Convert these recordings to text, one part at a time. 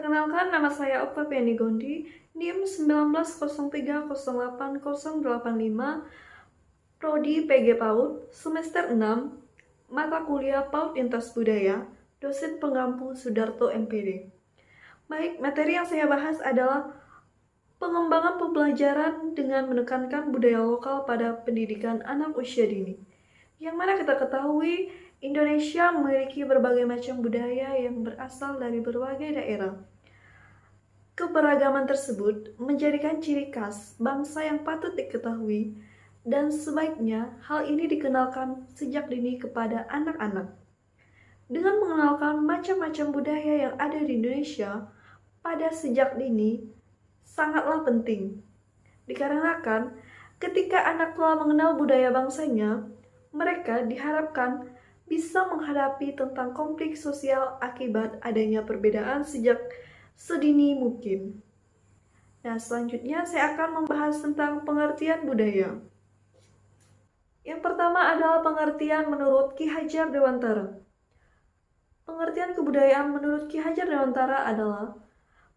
Perkenalkan, nama saya Oktaviani Gondi, NIM 1903080885, Prodi PG PAUD, semester 6, mata kuliah PAUD Lintas Budaya, dosen pengampu Sudarto MPD. Baik, materi yang saya bahas adalah pengembangan pembelajaran dengan menekankan budaya lokal pada pendidikan anak usia dini. Yang mana kita ketahui, Indonesia memiliki berbagai macam budaya yang berasal dari berbagai daerah. Keberagaman tersebut menjadikan ciri khas bangsa yang patut diketahui, dan sebaiknya hal ini dikenalkan sejak dini kepada anak-anak. Dengan mengenalkan macam-macam budaya yang ada di Indonesia pada sejak dini sangatlah penting. Dikarenakan ketika anak telah mengenal budaya bangsanya, mereka diharapkan bisa menghadapi tentang konflik sosial akibat adanya perbedaan sejak sedini mungkin. Nah, selanjutnya saya akan membahas tentang pengertian budaya. Yang pertama adalah pengertian menurut Ki Hajar Dewantara. Pengertian kebudayaan menurut Ki Hajar Dewantara adalah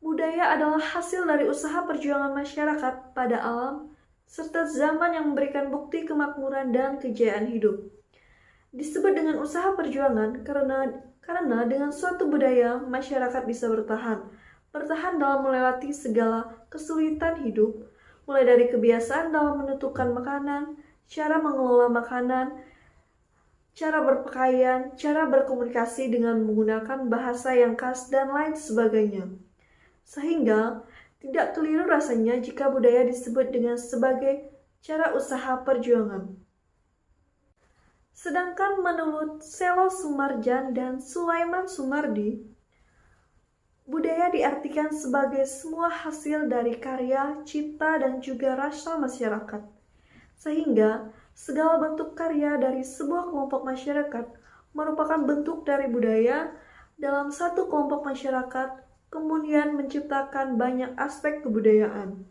budaya adalah hasil dari usaha perjuangan masyarakat pada alam serta zaman yang memberikan bukti kemakmuran dan kejayaan hidup. Disebut dengan usaha perjuangan karena dengan suatu budaya masyarakat bisa bertahan dalam melewati segala kesulitan hidup, mulai dari kebiasaan dalam menentukan makanan, cara mengelola makanan, cara berpakaian, cara berkomunikasi dengan menggunakan bahasa yang khas, dan lain sebagainya. Sehingga tidak keliru rasanya jika budaya disebut dengan sebagai cara usaha perjuangan. Sedangkan menurut Selo Sumarjan dan Sulaiman Sumardi, budaya diartikan sebagai semua hasil dari karya, cipta, dan juga rasa masyarakat. Sehingga segala bentuk karya dari sebuah kelompok masyarakat merupakan bentuk dari budaya dalam satu kelompok masyarakat, kemudian menciptakan banyak aspek kebudayaan.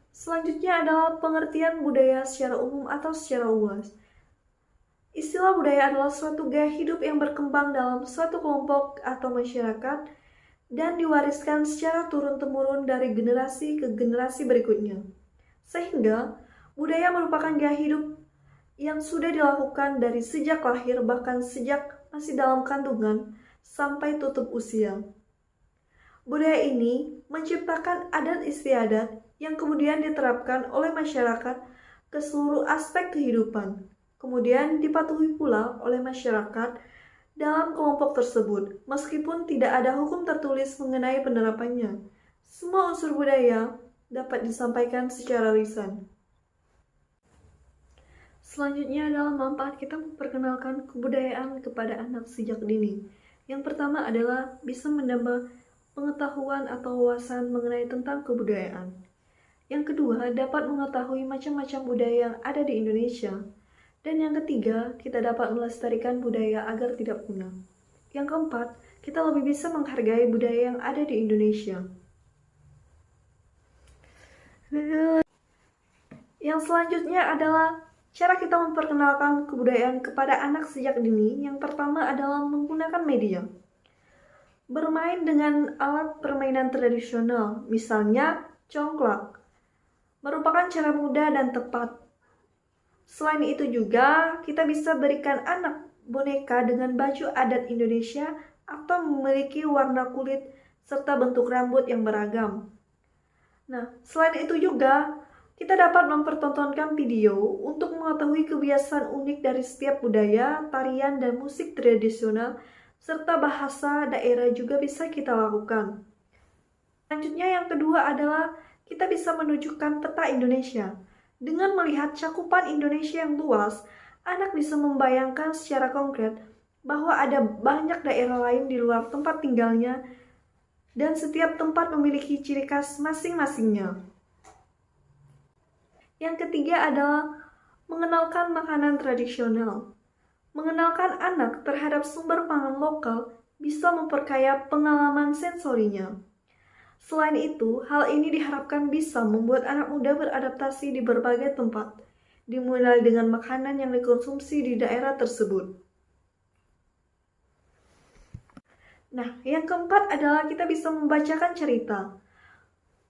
Selanjutnya adalah pengertian budaya secara umum atau secara luas. Istilah budaya adalah suatu gaya hidup yang berkembang dalam suatu kelompok atau masyarakat dan diwariskan secara turun-temurun dari generasi ke generasi berikutnya. Sehingga budaya merupakan gaya hidup yang sudah dilakukan dari sejak lahir, bahkan sejak masih dalam kandungan sampai tutup usia. Budaya ini menciptakan adat istiadat yang kemudian diterapkan oleh masyarakat ke seluruh aspek kehidupan, kemudian dipatuhi pula oleh masyarakat dalam kelompok tersebut, meskipun tidak ada hukum tertulis mengenai penerapannya. Semua unsur budaya dapat disampaikan secara lisan. Selanjutnya adalah manfaat kita memperkenalkan kebudayaan kepada anak sejak dini. Yang pertama adalah bisa menambah pengetahuan atau wawasan mengenai tentang kebudayaan. Yang kedua, dapat mengetahui macam-macam budaya yang ada di Indonesia. Dan yang ketiga, kita dapat melestarikan budaya agar tidak punah. Yang keempat, kita lebih bisa menghargai budaya yang ada di Indonesia. Yang selanjutnya adalah cara kita memperkenalkan kebudayaan kepada anak sejak dini. Yang pertama adalah menggunakan media. Bermain dengan alat permainan tradisional, misalnya congklak, merupakan cara mudah dan tepat. Selain itu juga, kita bisa berikan anak boneka dengan baju adat Indonesia atau memiliki warna kulit serta bentuk rambut yang beragam. Nah, selain itu juga, kita dapat mempertontonkan video untuk mengetahui kebiasaan unik dari setiap budaya, tarian, dan musik tradisional, serta bahasa daerah juga bisa kita lakukan. Selanjutnya yang kedua adalah kita bisa menunjukkan peta Indonesia. Dengan melihat cakupan Indonesia yang luas, anak bisa membayangkan secara konkret bahwa ada banyak daerah lain di luar tempat tinggalnya dan setiap tempat memiliki ciri khas masing-masingnya. Yang ketiga adalah mengenalkan makanan tradisional. Mengenalkan anak terhadap sumber pangan lokal bisa memperkaya pengalaman sensorinya. Selain itu, hal ini diharapkan bisa membuat anak muda beradaptasi di berbagai tempat, dimulai dengan makanan yang dikonsumsi di daerah tersebut. Nah, yang keempat adalah kita bisa membacakan cerita.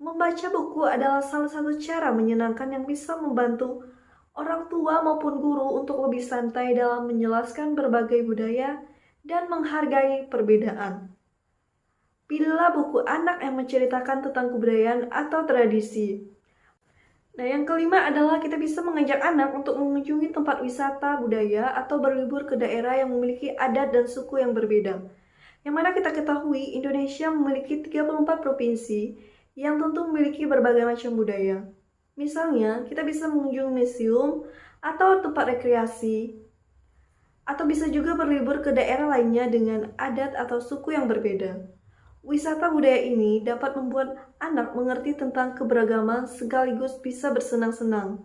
Membaca buku adalah salah satu cara menyenangkan yang bisa membantu orang tua maupun guru untuk lebih santai dalam menjelaskan berbagai budaya dan menghargai perbedaan. Pilihlah buku anak yang menceritakan tentang kebudayaan atau tradisi. Nah, yang kelima adalah kita bisa mengajak anak untuk mengunjungi tempat wisata budaya atau berlibur ke daerah yang memiliki adat dan suku yang berbeda. Yang mana kita ketahui Indonesia memiliki 34 provinsi yang tentu memiliki berbagai macam budaya. Misalnya, kita bisa mengunjungi museum atau tempat rekreasi, atau bisa juga berlibur ke daerah lainnya dengan adat atau suku yang berbeda. Wisata budaya ini dapat membuat anak mengerti tentang keberagaman sekaligus bisa bersenang-senang.